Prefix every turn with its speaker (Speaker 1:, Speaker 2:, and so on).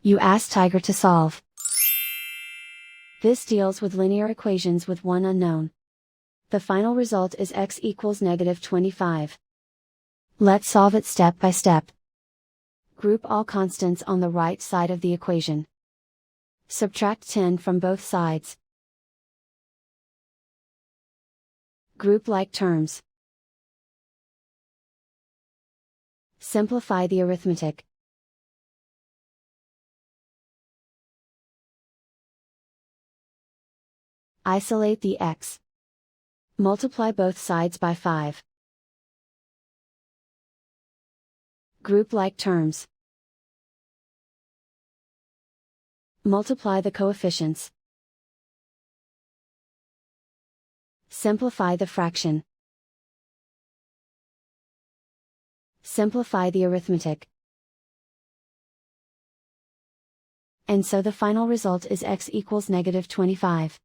Speaker 1: You ask Tiger to solve. This deals with linear equations with one unknown. The final result is x equals -25. Let's solve it step by step. Group all constants on the right side of the equation. Subtract 10 from both sides. Group like terms. Simplify the arithmetic. Isolate the x. Multiply both sides by 5. Group like terms. Multiply the coefficients. Simplify the fraction. Simplify the arithmetic. And so the final result is x equals -25.